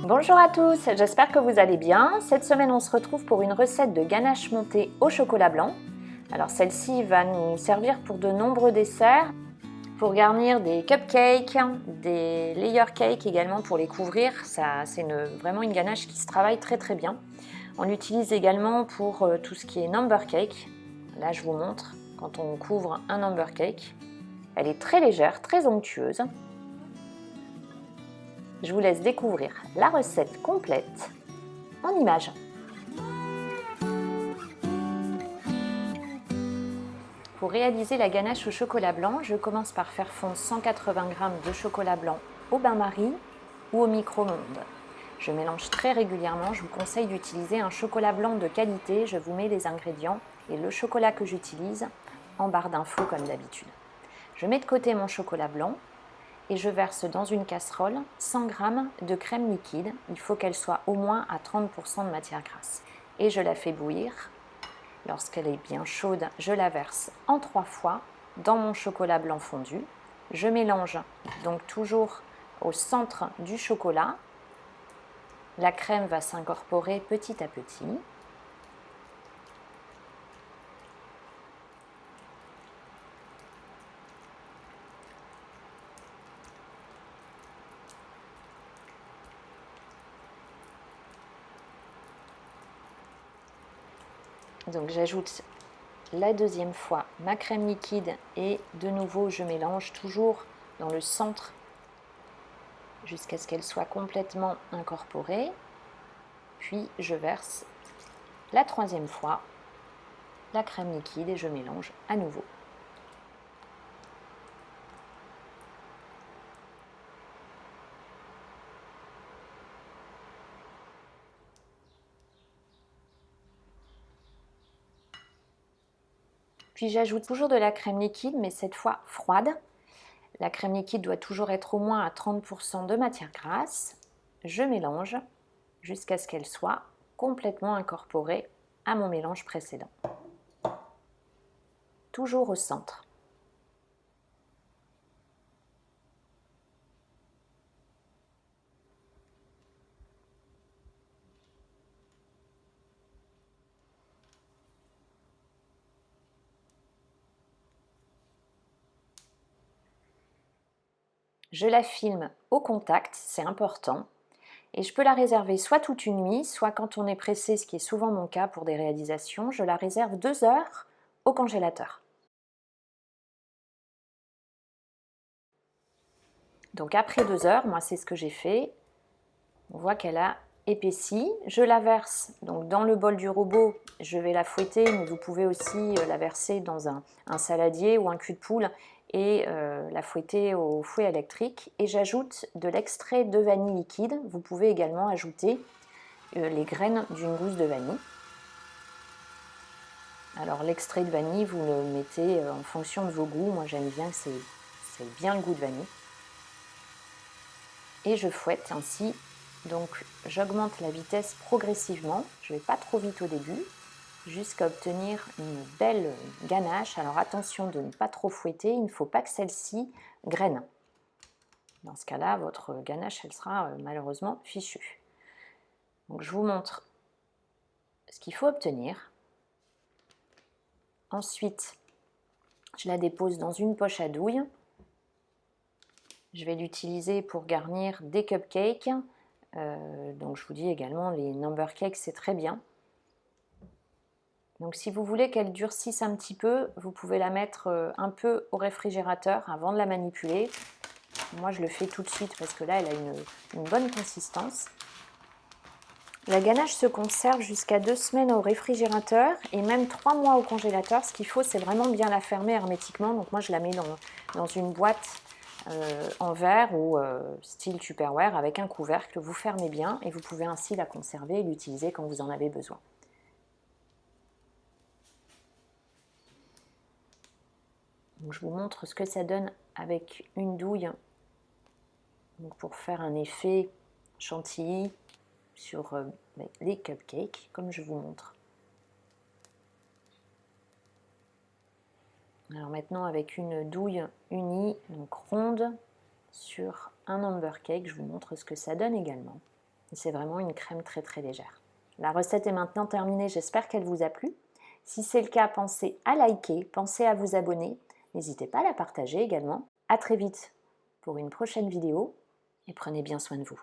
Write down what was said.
Bonjour à tous, j'espère que vous allez bien. Cette semaine, on se retrouve pour une recette de ganache montée au chocolat blanc. Alors celle-ci va nous servir pour de nombreux desserts, pour garnir des cupcakes, des layer cakes également pour les couvrir. C'est vraiment une ganache qui se travaille très très bien. On l'utilise également pour tout ce qui est number cake. Là, je vous montre quand on couvre un number cake. Elle est très légère, très onctueuse. Je vous laisse découvrir la recette complète en images. Pour réaliser la ganache au chocolat blanc, je commence par faire fondre 180 g de chocolat blanc au bain-marie ou au micro-ondes. Je mélange très régulièrement, je vous conseille d'utiliser un chocolat blanc de qualité, je vous mets les ingrédients et le chocolat que j'utilise en barre d'infos comme d'habitude. Je mets de côté mon chocolat blanc et je verse dans une casserole 100 g de crème liquide, il faut qu'elle soit au moins à 30% de matière grasse. Et je la fais bouillir. Lorsqu'elle est bien chaude, je la verse en 3 fois dans mon chocolat blanc fondu. Je mélange donc toujours au centre du chocolat. La crème va s'incorporer petit à petit. Donc j'ajoute la deuxième fois ma crème liquide et de nouveau je mélange toujours dans le centre jusqu'à ce qu'elle soit complètement incorporée. Puis je verse la troisième fois la crème liquide et je mélange à nouveau. Puis j'ajoute toujours de la crème liquide, mais cette fois froide. La crème liquide doit toujours être au moins à 30% de matière grasse. Je mélange jusqu'à ce qu'elle soit complètement incorporée à mon mélange précédent. Toujours au centre. Je la filme au contact, c'est important. Et je peux la réserver soit toute une nuit, soit quand on est pressé, ce qui est souvent mon cas pour des réalisations, je la réserve 2 heures au congélateur. Donc après 2 heures, moi c'est ce que j'ai fait. On voit qu'elle a épaissi. Je la verse donc dans le bol du robot. Je vais la fouetter, mais vous pouvez aussi la verser dans un saladier ou un cul de poule et la fouetter au fouet électrique. Et j'ajoute de l'extrait de vanille liquide. Vous pouvez également ajouter les graines d'une gousse de vanille. Alors l'extrait de vanille, vous le mettez en fonction de vos goûts. Moi j'aime bien que c'est bien le goût de vanille. Et je fouette ainsi. Donc j'augmente la vitesse progressivement. Je ne vais pas trop vite au début, jusqu'à obtenir une belle ganache. Alors attention de ne pas trop fouetter, il ne faut pas que celle-ci graine. Dans ce cas-là, votre ganache, elle sera malheureusement fichue. Donc je vous montre ce qu'il faut obtenir. Ensuite, je la dépose dans une poche à douille. Je vais l'utiliser pour garnir des cupcakes. Donc je vous dis également, les number cakes, c'est très bien. Donc si vous voulez qu'elle durcisse un petit peu, vous pouvez la mettre un peu au réfrigérateur avant de la manipuler. Moi, je le fais tout de suite parce que là, elle a une bonne consistance. La ganache se conserve jusqu'à 2 semaines au réfrigérateur et même 3 mois au congélateur. Ce qu'il faut, c'est vraiment bien la fermer hermétiquement. Donc moi, je la mets dans une boîte en verre ou style Tupperware avec un couvercle. Vous fermez bien et vous pouvez ainsi la conserver et l'utiliser quand vous en avez besoin. Donc, je vous montre ce que ça donne avec une douille. Donc, pour faire un effet chantilly sur les cupcakes, comme je vous montre. Alors maintenant, avec une douille unie, donc ronde, sur un number cake, je vous montre ce que ça donne également. C'est vraiment une crème très très légère. La recette est maintenant terminée, j'espère qu'elle vous a plu. Si c'est le cas, pensez à liker, pensez à vous abonner. N'hésitez pas à la partager également. À très vite pour une prochaine vidéo et prenez bien soin de vous.